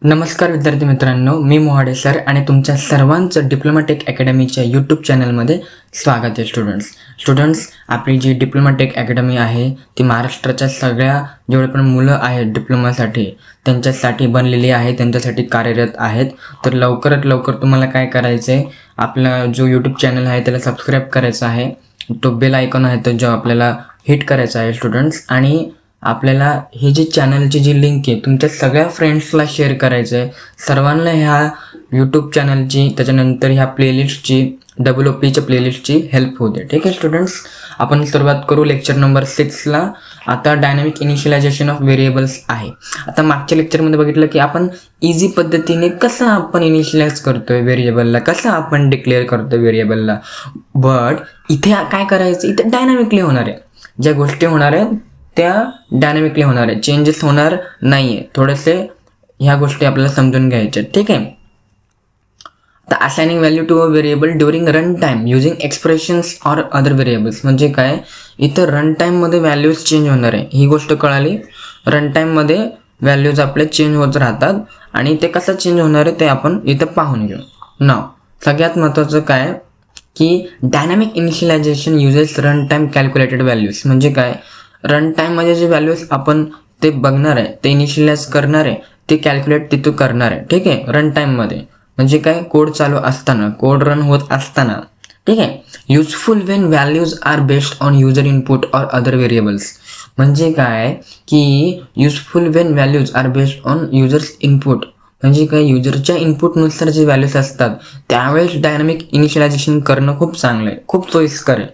नमस्कार विद्यार्थी मित्रांनो, मी मोहाडे सर आणि तुमच्या सर्वांचं डिप्लोमा टेक अकॅडमीच्या यूट्यूब चॅनलमध्ये स्वागत आहे. स्टुडंट्स आपली जी डिप्लोमा टेक अकॅडमी आहे ती महाराष्ट्राच्या सगळ्या जेवढे पण मुलं आहेत डिप्लोमासाठी त्यांच्यासाठी बनलेली आहे, त्यांच्यासाठी कार्यरत आहेत. तर लवकरात लवकर तुम्हाला काय करायचं आहे, आपला जो यूट्यूब चॅनल आहे त्याला सबस्क्राईब करायचा आहे, तो बेल आयकॉन आहे तो जो आपल्याला हिट करायचा आहे स्टुडंट्स. आणि आपल्याला ही जी चॅनलची जी लिंक आहे तुमच्या सगळ्या फ्रेंड्सला शेअर करायचं आहे. सर्वांना ह्या यूट्यूब चॅनलची त्याच्यानंतर ह्या प्लेलिस्टची WOPच्या प्लेलिस्टची हेल्प होते. ठीक आहे स्टुडंट्स, आपण सुरुवात करू लेक्चर नंबर 6ला. आता डायनॅमिक इनिशियलायझेशन ऑफ व्हेरिएबल्स आहे. आता मागच्या लेक्चरमध्ये बघितलं की आपण इझी पद्धतीने कसं आपण इनिशियलाइज करतोय व्हेरिएबलला, कसं आपण डिक्लेअर करतोय व्हेरिएबलला. बट इथे काय करायचं, इथे डायनॅमिकली होणार आहे. ज्या गोष्टी होणार आहेत त्या डायनॅमिकली होणार आहे, चेंजेस होणार नाही आहे. थोडेसे ह्या गोष्टी आपल्याला समजून घ्यायच्या. ठीक आहे. आता assigning value to a variable during run time using expressions or other variables. म्हणजे काय, इथं रन टाईममध्ये व्हॅल्यूज चेंज होणार आहे, ही गोष्ट कळाली. रन टाईममध्ये व्हॅल्यूज आपले चेंज होत राहतात आणि ते कसं चेंज होणार आहे ते आपण इथं पाहून घेऊ. नाव सगळ्यात महत्त्वाचं काय की dynamic initialization uses run time calculated values. म्हणजे काय, रन टाईममध्ये जे व्हॅल्यूज आपण ते बघणार आहे, ते इनिशियलाइज करणार आहे, ते कॅल्क्युलेट तिथं करणार आहे. ठीक आहे, रन टाईममध्ये म्हणजे काय, कोड चालू असताना, कोड रन होत असताना. ठीक आहे. Useful when values are based on user input or other variables. म्हणजे काय की useful when values are based on users input. म्हणजे काय, युजरच्या इनपुटनुसार जे व्हॅल्यूज असतात त्यावेळेस डायनॅमिक इनिशियलायझेशन करणं खूप चांगलं आहे, खूप सोयीस्कर आहे.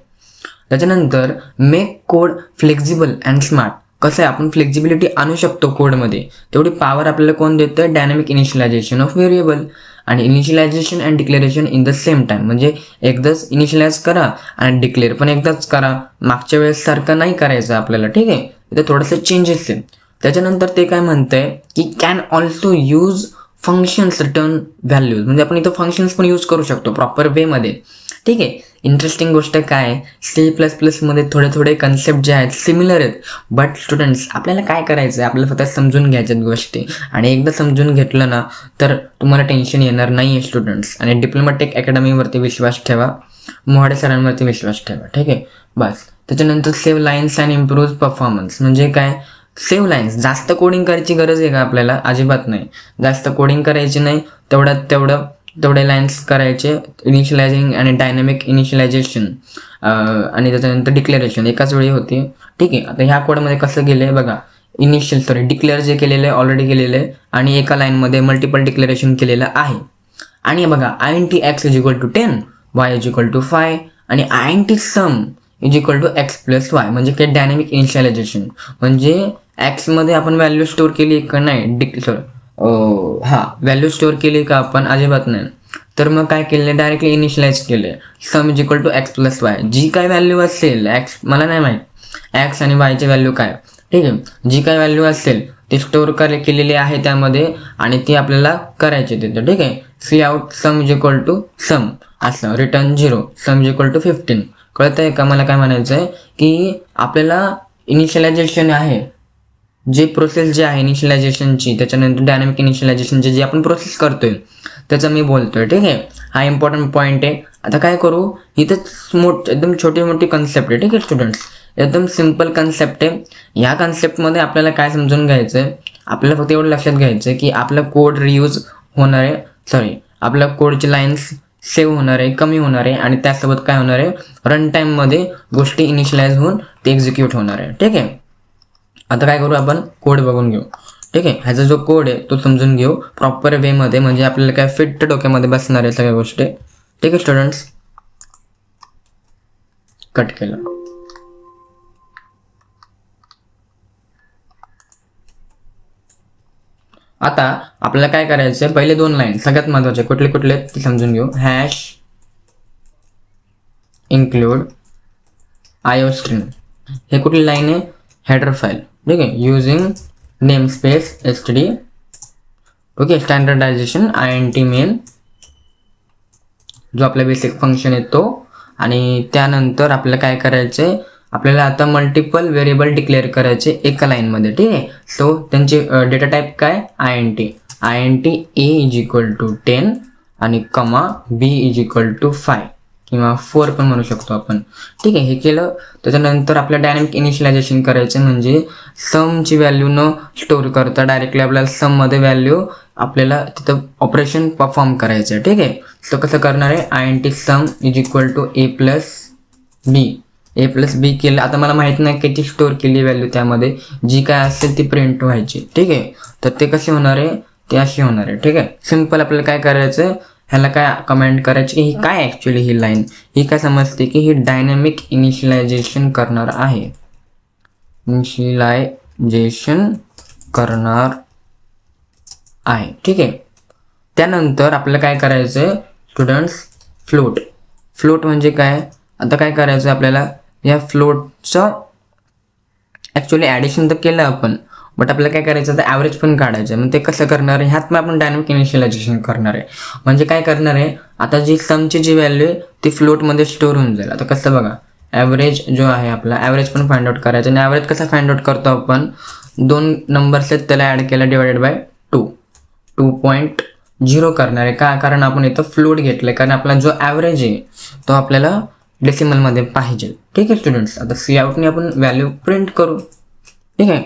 त्याच्यानंतर make code flexible and smart. कसं आहे, आपण फ्लेक्झिबिलिटी आणू शकतो कोडमध्ये, तेवढी पॉवर आपल्याला कोण देतं, डायनॅमिक इनिशियलायझेशन ऑफ व्हेरिएबल. आणि initialization and declaration in the same time. म्हणजे एकदाच इनिशियलाइज करा आणि डिक्लेअर पण एकदाच करा, मागच्या वेळेस सारखं नाही करायचं आपल्याला. ठीक आहे, इथे थोडंसं चेंजेस आहे. त्याच्यानंतर ते काय म्हणतंय की can also use functions return values. म्हणजे आपण इथं फंक्शन्स पण यूज करू शकतो प्रॉपर वेमध्ये. ठीक आहे. इंटरेस्टिंग गोष्ट काय, C++ मध्ये थोडे कन्सेप्ट जे आहेत सिमिलर आहेत. बट स्टुडंट्स आपल्याला काय करायचं आहे, आपल्याला फक्त समजून घ्यायच्यात गोष्टी. आणि एकदा समजून घेतलं ना तर तुम्हाला टेन्शन येणार नाही आहे स्टुडंट्स. आणि डिप्लोमा टेक अकॅडमीवरती विश्वास ठेवा, मोहाडे सरांवरती विश्वास ठेवा. ठीक आहे, बस. त्याच्यानंतर save lines and improve performance. म्हणजे काय, सेव्ह लाईन्स. जास्त कोडिंग करायची गरज आहे का आपल्याला, अजिबात नाही. जास्त कोडिंग करायची नाही, तेवढे लाईन्स करायचे. इनिशियलायझिंग आणि डायनॅमिक इनिशियलायझेशन आणि त्याच्यानंतर डिक्लेरेशन एकाच वेळी होती. ठीक आहे. आता ह्या कोडमध्ये कसं गेलं आहे बघा, डिक्लेअर जे केलेलं आहे ऑलरेडी केलेलं आहे आणि एका लाईनमध्ये मल्टिपल डिक्लेरेशन केलेलं आहे. आणि बघा INT x = 10, y = 5 आणि INT sum = x + y. म्हणजे काय, डायनॅमिक इनिशियलायझेशन. म्हणजे एक्समध्ये आपण व्हॅल्यू स्टोअर केली का नाही, व्हॅल्यू स्टोअर केली का आपण, अजिबात नाही. तर मग काय केलं, डायरेक्टली इनिशियलाइज केले. सम = x + y. जी काय व्हॅल्यू असेल, एक्स मला नाही माहीत, एक्स आणि वायची व्हॅल्यू काय. ठीक आहे, जी काय व्हॅल्यू असेल ती स्टोअर केलेली आहे त्यामध्ये आणि ती आपल्याला करायची तिथं. ठीक आहे. Cout सम = सम असं, रिटर्न 0, सम = 15. कळतं आहे का मला काय म्हणायचं आहे की आपल्याला इनिशियलायझेशन आहे, जे प्रोसेस जे आहे इनिशियलायझेशनची, त्याच्यानंतर डायनॅमिक इनिशियलायझेशनची जी आपण प्रोसेस करतोय त्याचं मी बोलतोय. ठीक आहे, हा इम्पॉर्टंट पॉईंट आहे. आता काय करू, इथं एकदम छोटी मोठी कन्सेप्ट आहे. ठीक आहे स्टुडंट्स, एकदम सिम्पल कन्सेप्ट आहे. ह्या कन्सेप्टमध्ये आपल्याला काय समजून घ्यायचं आहे, आपल्याला फक्त एवढं लक्षात घ्यायचं आहे की आपला कोड रियूज होणार आहे, आपल्या कोडची लाईन्स सेव्ह होणार आहे, कमी होणार आहे आणि त्यासोबत काय होणार आहे, रन टाईममध्ये गोष्टी इनिशियलाइज होऊन ते एक्झिक्यूट होणार आहे. ठीक आहे. आता काय करू, आपण कोड बघून घेऊ. ठीक आहे, ह्याचा जो कोड आहे तो समजून घेऊ प्रॉपर वेमध्ये, म्हणजे आपल्याला काय फिट डोक्यामध्ये बसणार आहे सगळ्या गोष्टी. ठीक आहे स्टुडंट्स, कट केलं. आता आपल्याला काय करायचं आहे, पहिले 2 लाईन सगळ्यात महत्त्वाचे कुठले ते समजून घेऊ. Hash include IOString. हे कुठली लाईन आहे, हेडर फाईल. ठीक आहे, using namespace std. Okay, standardization INT main जो आपला बेसिक फंक्शन आहे तो. आणि त्यानंतर आपल्याला काय करायचं आहे, आपल्याला आता मल्टिपल व्हेरिएबल डिक्लेअर करायचे एका लाईनमध्ये. ठीक आहे. सो त्यांचे डेटा टाईप काय, INT INT A is equal to 10 आणि कमा B इज इक्वल टू 5 किंवा 4 पण म्हणू शकतो आपण. ठीक आहे, हे केलं. त्याच्यानंतर आपल्या डायनॅमिक इनिशियलायझेशन करायचं म्हणजे समची व्हॅल्यू न स्टोअर करता डायरेक्टली आपल्याला सममध्ये व्हॅल्यू आपल्याला तिथं ऑपरेशन परफॉर्म करायचं आहे. ठीक आहे, तर कसं करणार आहे, INT sum is equal to A plus B केलं. आता मला माहीत नाही किती स्टोअर केली व्हॅल्यू, त्यामध्ये जी काय असेल ती प्रिंट व्हायची. ठीक आहे, तर ते कसे होणार आहे, ते अशी होणार आहे. ठीक आहे, सिम्पल आपल्याला काय करायचं, ह्याला काय कमेंट करायची की ही काय ॲक्च्युली ही लाईन ही काय समजते की ही डायनॅमिक इनिशियलायझेशन करणार आहे. इनिशियलायझेशन करणार आहे. ठीक आहे, त्यानंतर आपल्याला काय करायचं आहे स्टुडंट्स, फ्लोट म्हणजे काय. आता काय करायचं आपल्याला, या फ्लोटचं ॲक्च्युली ॲडिशन तर केलं आपण, बट आपल्याला काय करायचं तर ॲव्हरेज पण काढायचं आहे. मग ते कसं करणार आहे, ह्यात मग आपण डायनॅमिक इनिशियलायझेशन करणार आहे. म्हणजे काय करणार आहे, आता जी समची जी व्हॅल्यू आहे ती फ्लोटमध्ये स्टोअर होऊन जाईल. आता कसं बघा, ॲव्हरेज जो आहे आपला ॲव्हरेज पण फाइंड आउट करायचं. आणि ॲव्हरेज कसा फाइंड आउट करतो आपण, 2 नंबर्स आहेत त्याला ॲड केला डिवायडेड बाय 2.0 करणार आहे. का, कारण आपण इथं फ्लोट घेतलं आहे, कारण आपला जो ॲव्हरेज आहे तो आपल्याला डेसिमलमध्ये पाहिजे. ठीक आहे स्टुडंट्स, आता सी आउटने आपण व्हॅल्यू प्रिंट करू. ठीक आहे,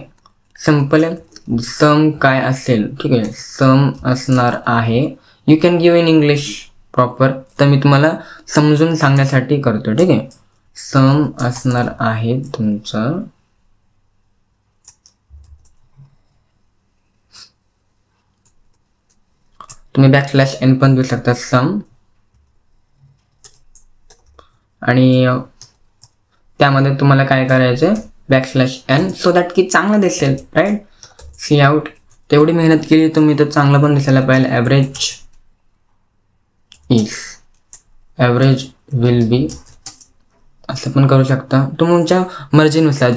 सिम्पल आहे. सम काय असेल, ठीक आहे, सम असणार आहे, you can give in English proper, तर मी तुम्हाला समजून सांगण्यासाठी करतो. ठीक आहे, सम असणार आहे तुमचं तुम्ही \n पण देऊ शकता सम, आणि त्यामध्ये तुम्हाला काय करायचं \n सो दॅट की चांगलं दिसेल. राईट, सी आउट तेवढी मेहनत केली तुम्ही तर चांगलं पण दिसायला पाहिजे. ॲव्हरेज विल बी असं पण करू शकता तुमच्या मर्जीनुसार.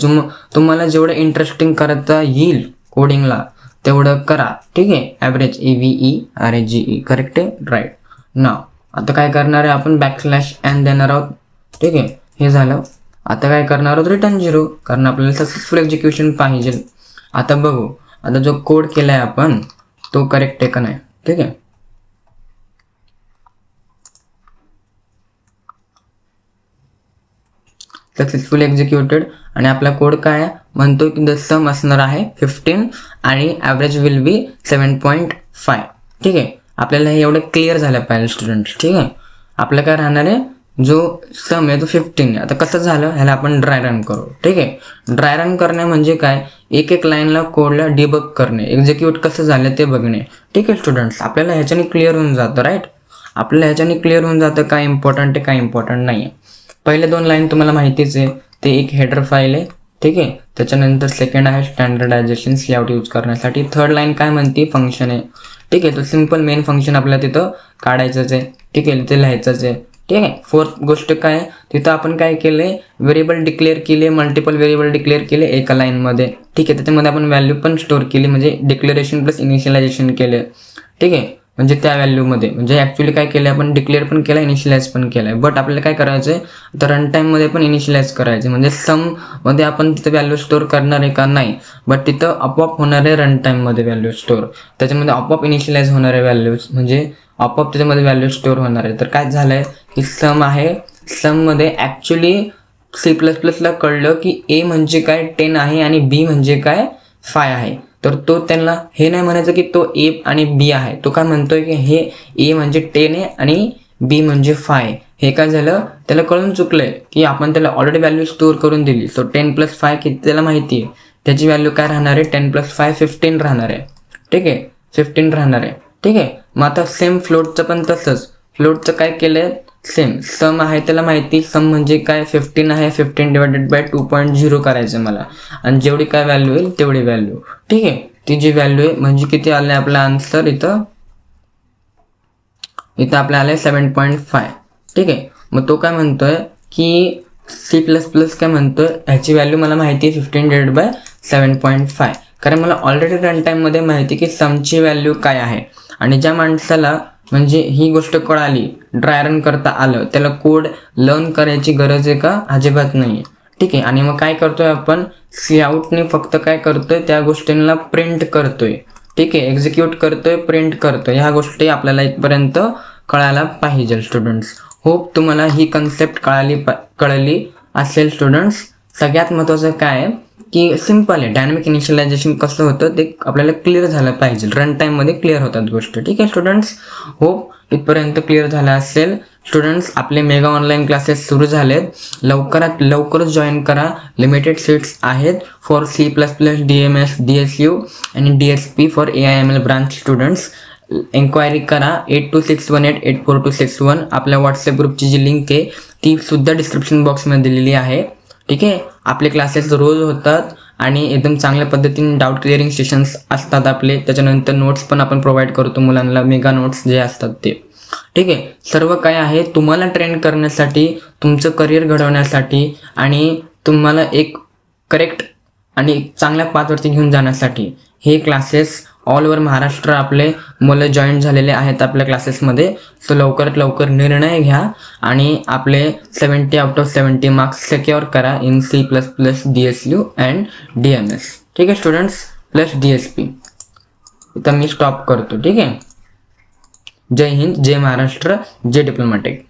तुम्हाला जेवढं इंटरेस्टिंग करता येईल कोडिंगला तेवढं करा. ठीक आहे, ॲव्हरेज AVERAGE करेक्ट आहे. राईट, नाव आता काय करणार आहे आपण \n देणार आहोत. ठीक आहे, हे झालं. आता काय करणार आहोत रिटर्न 0, कारण आपल्याला सक्सेसफुल एक्झिक्युशन पाहिजे. आता बघू, आता जो कोड केलाय आपण तो करेक्ट आहे का नाही. ठीक आहे, सक्सेसफुली एक्झिक्युटेड. आणि आपला कोड काय म्हणतो की द सम असणार आहे 15 आणि ॲव्हरेज विल बी 7.5. ठीक आहे, आपल्याला हे एवढं क्लिअर झालं पाहिजे स्टुडंट्स. ठीक आहे, आपलं काय राहणार आहे, जो सम आहे तो 15 आहे. आता कसं झालं, ह्याला आपण ड्राय रन करू. ठीक आहे, ड्राय रन करणे म्हणजे काय, एक लाईनला कोडला डिबग करणे, एक्झिक्यूट कसं झालं ते बघणे. ठीक आहे स्टुडंट्स, आपल्याला ह्याच्याने क्लिअर होऊन जातं. राईट, आपल्याला ह्याच्याने क्लिअर होऊन जातं काय इम्पॉर्टंट आहे काय इम्पॉर्टंट नाही आहे. पहिले 2 लाईन तुम्हाला माहितीच आहे, ते एक हेडर फाईल आहे. ठीक आहे, त्याच्यानंतर सेकंड आहे स्टँडर्डायझेशन लेआउट यूज करण्यासाठी. थर्ड लाईन काय म्हणते, फंक्शन आहे. ठीक आहे, तो सिम्पल मेन फंक्शन आपल्याला तिथं काढायचंच आहे. ठीक आहे, ते लिहायचंच आहे. ठीक आहे, फोर्थ गोष्ट काय, तिथं आपण काय केले, व्हेरिएबल डिक्लेअर केले, मल्टिपल व्हेरिएबल डिक्लेअर केले एका लाईनमध्ये. ठीक आहे, त्याच्यामध्ये आपण व्हॅल्यू पण स्टोअर केली, म्हणजे डिक्लेरेशन प्लस इनिशियलायझेशन केले. ठीक आहे, म्हणजे त्या व्हॅल्यूमध्ये म्हणजे ॲक्च्युली काय केलं आपण, डिक्लेअर पण केलं, इनिशियलाइज पण केलं आहे. बट आपल्याला काय करायचं आहे, तर रन टाईममध्ये पण इनिशियलाइज करायचं, म्हणजे सममध्ये आपण तिथं व्हॅल्यू स्टोअर करणार आहे का नाही, बट तिथं आपोआप होणार आहे रन टाईममध्ये व्हॅल्यू स्टोअर. त्याच्यामध्ये आपोआप इनिशियलाइज होणार आहे व्हॅल्यूज, म्हणजे आपोआप त्याच्यामध्ये व्हॅल्यू स्टोअर होणार आहे. तर काय झालं आहे की सम आहे, सममध्ये ॲक्च्युली C++ला कळलं की A म्हणजे काय 10 आहे आणि B म्हणजे काय 5 आहे. तर तो त्यांना हे नाही म्हणायचं की तो A आणि B आहे, तो काय म्हणतोय की हे A म्हणजे 10 आहे आणि B म्हणजे 5 आहे. हे काय झालं, त्याला कळून चुकलंय की आपण त्याला ऑलरेडी व्हॅल्यू स्टोअर करून दिली. सो 10 + 5 किती त्याला माहिती आहे, त्याची व्हॅल्यू काय राहणार आहे, 10 + 5 15 राहणार आहे. ठीक आहे, 15 राहणार आहे. ठीक आहे, मग आता सेम फ्लोटचं पण तसंच, फ्लोटचं काय केलंय सेम, सम आहे त्याला माहिती, सम म्हणजे काय 15 आहे, 15 / 2.0 करायचं मला, आणि जेवढी काय व्हॅल्यू येईल तेवढी व्हॅल्यू. ठीक आहे, ती जी व्हॅल्यू आहे म्हणजे किती आलं आपला आन्सर, इथं आपलं आलं 7.5. ठीक आहे, मग तो काय म्हणतोय की C++ काय म्हणतोय, ह्याची व्हॅल्यू मला माहिती आहे 15 / 7.5, कारण मला ऑलरेडी रन टाईममध्ये माहिती की समची व्हॅल्यू काय आहे. आणि ज्या माणसाला म्हणजे ही गोष्ट कळाली, ड्राय रन करता आलं, त्याला कोड लर्न करायची गरज आहे का, अजिबात नाही आहे. ठीक आहे, आणि मग काय करतोय आपण, सी आउटने फक्त काय करतोय, त्या गोष्टींना प्रिंट करतोय. ठीक आहे, एक्झिक्यूट करतोय, प्रिंट करतोय, ह्या गोष्टी आपल्याला इथपर्यंत कळायला पाहिजे स्टुडंट्स. होप तुम्हाला ही कन्सेप्ट कळली असेल स्टुडंट्स. सगळ्यात महत्त्वाचं काय आहे की सिम्पल आहे, डायनॅमिक इनिशियलायझेशन कसं होतं ते आपल्याला क्लिअर झालं पाहिजे, रन टाईममध्ये क्लिअर होतात गोष्टी. ठीक आहे स्टुडंट्स, होप इथपर्यंत क्लिअर झालं असेल. स्टुडंट्स, आपले मेगा ऑनलाईन क्लासेस सुरू झालेत, लवकरात लवकरच जॉईन करा. लिमिटेड सीट्स आहेत फॉर C++, DMS, DSU आणि DSP for AIML branch students. Enquiry करा 8261884261. आपल्या व्हॉट्सअप ग्रुपची जी लिंक आहे ती सुद्धा डिस्क्रिप्शन बॉक्समध्ये दिलेली आहे. ठीक आहे, आपले क्लासेस रोज होतात आणि एकदम चांगल्या पद्धतीने डाऊट क्लिअरिंग सेशन्स असतात आपले. त्याच्यानंतर नोट्स पण आपण प्रोव्हाइड करतो मुलांना, मेगा नोट्स जे असतात ते. ठीक आहे, सर्व काय आहे तुम्हाला ट्रेन करण्यासाठी, तुमचं करिअर घडवण्यासाठी आणि तुम्हाला एक करेक्ट आणि चांगल्या पाथवरती घेऊन जाण्यासाठी हे क्लासेस ऑल ओव्हर महाराष्ट्र आपले मुलं जॉईन झालेले आहेत आपल्या क्लासेसमध्ये. सो लवकरात लवकर निर्णय घ्या आणि आपले 70/70 मार्क्स सिक्युअर करा in C++, DSU and DMS. ठीक आहे स्टुडंट्स, प्लस DSP. इथं मी स्टॉप करतो. ठीक आहे, जय हिंद, जय महाराष्ट्र, जय डिप्लोमॅटिक.